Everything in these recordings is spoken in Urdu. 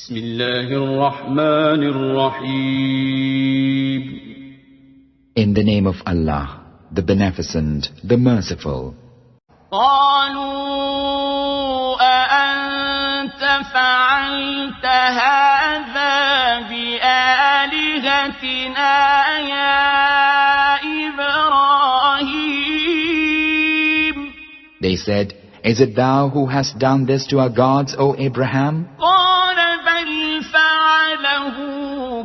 بسم اللہ الرحمن الرحیم. In the name of Allah, the Beneficent, the Merciful. قالوا أأنت فعلت هذا بآلهتنا يا إبراهيم. They said, Is it thou who hast done this to our gods, O Abraham? قال بل فعله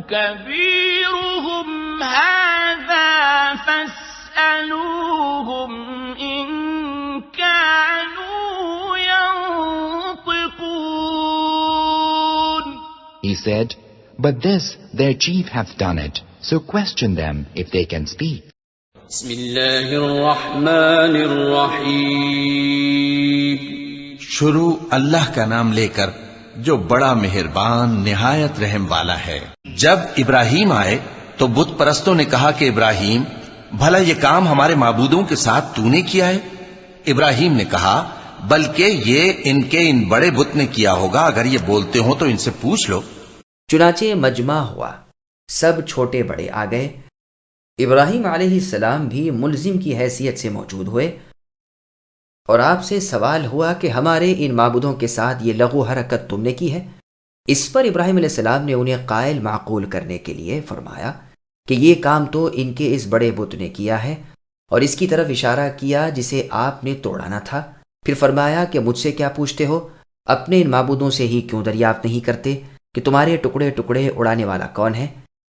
كبيرهم هذا فاسألوهم إن كانوا ينطقون. He said, But this, their chief hath done it, so question them if they can speak. بسم اللہ الرحمن الرحیم. شروع اللہ کا نام لے کر جو بڑا مہربان نہایت رحم والا ہے. جب ابراہیم آئے تو بت پرستوں نے کہا کہ ابراہیم بھلا یہ کام ہمارے معبودوں کے ساتھ تو نے کیا ہے؟ ابراہیم نے کہا بلکہ یہ ان کے ان بڑے بت نے کیا ہوگا، اگر یہ بولتے ہوں تو ان سے پوچھ لو. چنانچہ مجمع ہوا، سب چھوٹے بڑے آ گئے. ابراہیم علیہ السلام بھی ملزم کی حیثیت سے موجود ہوئے اور آپ سے سوال ہوا کہ ہمارے ان معبودوں کے ساتھ یہ لغو حرکت تم نے کی ہے. اس پر ابراہیم علیہ السلام نے انہیں قائل معقول کرنے کے لیے فرمایا کہ یہ کام تو ان کے اس بڑے بت نے کیا ہے، اور اس کی طرف اشارہ کیا جسے آپ نے توڑا نہ تھا. پھر فرمایا کہ مجھ سے کیا پوچھتے ہو؟ اپنے ان معبودوں سے ہی کیوں دریافت نہیں کرتے کہ تمہارے ٹکڑے ٹکڑے اڑانے والا کون ہے؟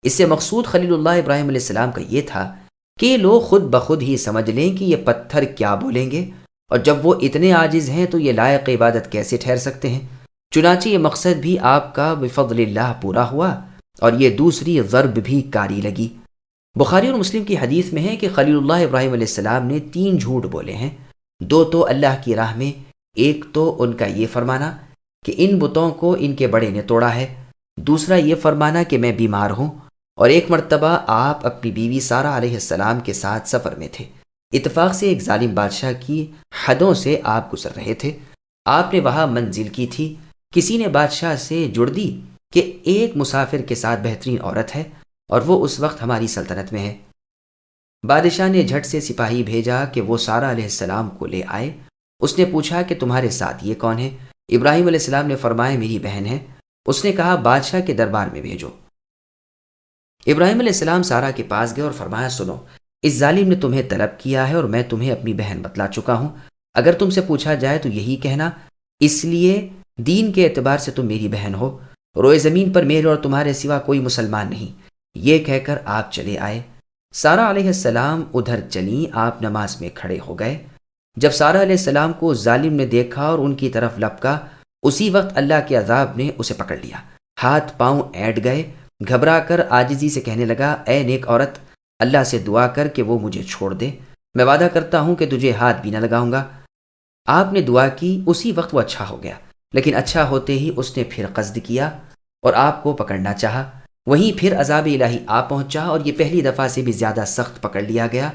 اس سے مقصود خلیل اللہ ابراہیم علیہ السلام کا یہ تھا کہ یہ لوگ خود بخود ہی سمجھ لیں کہ یہ پتھر کیا بولیں گے، اور جب وہ اتنے عاجز ہیں تو یہ لائق عبادت کیسے ٹھہر سکتے ہیں. چنانچہ یہ مقصد بھی آپ کا بفضل اللہ پورا ہوا اور یہ دوسری ضرب بھی کاری لگی. بخاری اور مسلم کی حدیث میں ہے کہ خلیل اللہ ابراہیم علیہ السلام نے 3 جھوٹ بولے ہیں. 2 تو اللہ کی راہ میں، ایک تو ان کا یہ فرمانا کہ ان بتوں کو ان کے بڑے نے توڑا ہے، دوسرا یہ فرمانا کہ میں بیمار ہوں، اور ایک مرتبہ آپ اپنی بیوی سارہ علیہ السلام کے ساتھ سفر میں تھے. اتفاق سے ایک ظالم بادشاہ کی حدوں سے آپ گزر رہے تھے. آپ نے وہاں منزل کی تھی. کسی نے بادشاہ سے جڑ دی کہ ایک مسافر کے ساتھ بہترین عورت ہے اور وہ اس وقت ہماری سلطنت میں ہے. بادشاہ نے جھٹ سے سپاہی بھیجا کہ وہ سارہ علیہ السلام کو لے آئے. اس نے پوچھا کہ تمہارے ساتھ یہ کون ہے؟ ابراہیم علیہ السلام نے فرمایا میری بہن ہے. اس نے کہا بادشاہ کے دربار میں بھیجو. ابراہیم علیہ السلام سارہ کے پاس گئے اور فرمایا سنو، اس ظالم نے تمہیں طلب کیا ہے اور میں تمہیں اپنی بہن بتلا چکا ہوں. اگر تم سے پوچھا جائے تو یہی کہنا، اس لیے دین کے اعتبار سے تم میری بہن ہو، روئے زمین پر میرے اور تمہارے سوا کوئی مسلمان نہیں. یہ کہہ کر آپ چلے آئے. سارہ علیہ السلام ادھر چلیں، آپ نماز میں کھڑے ہو گئے. جب سارہ علیہ السلام کو ظالم نے دیکھا اور ان کی طرف لپکا، اسی وقت اللہ کے عذاب نے اسے پکڑ لیا. ہاتھ پاؤں اینٹ گئے. گھبرا کر عاجزی سے کہنے لگا اے نیک عورت، اللہ سے دعا کر کہ وہ مجھے چھوڑ دے، میں وعدہ کرتا ہوں کہ تجھے ہاتھ بھی نہ لگاؤں گا. آپ نے دعا کی. اسی وقت وہ اچھا ہو گیا، لیکن اچھا ہوتے ہی اس نے پھر قصد کیا اور آپ کو پکڑنا چاہا. وہیں پھر عذاب الہی آ پہنچا اور یہ پہلی دفعہ سے بھی زیادہ سخت پکڑ لیا گیا.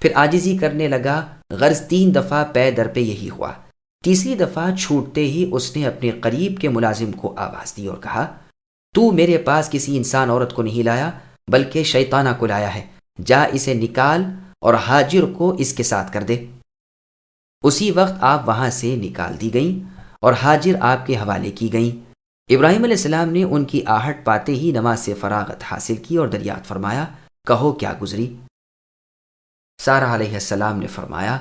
پھر عاجزی کرنے لگا. غرض 3 دفعہ پے در پہ یہی ہوا. تیسری دفعہ چھوٹتے ہی اس نے اپنے قریب کے ملازم کو آواز دی اور کہا تو میرے پاس کسی انسان عورت کو نہیں لایا بلکہ شیطانہ کو لایا ہے. جا اسے نکال اور حاجر کو اس کے ساتھ کر دے. اسی وقت آپ وہاں سے نکال دی گئیں اور حاجر آپ کے حوالے کی گئیں. ابراہیم علیہ السلام نے ان کی آہٹ پاتے ہی نماز سے فراغت حاصل کی اور دریافت فرمایا کہو کیا گزری؟ سارہ علیہ السلام نے فرمایا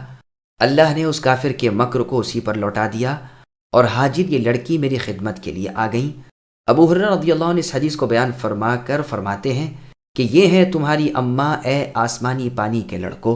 اللہ نے اس کافر کے مکر کو اسی پر لوٹا دیا اور حاجر یہ لڑکی میری خدمت کے لیے آ گئیں. ابو ہریرہ رضی اللہ عنہ اس حدیث کو بیان فرما کر فرماتے ہیں کہ یہ ہے تمہاری اماں اے آسمانی پانی کے لڑکو.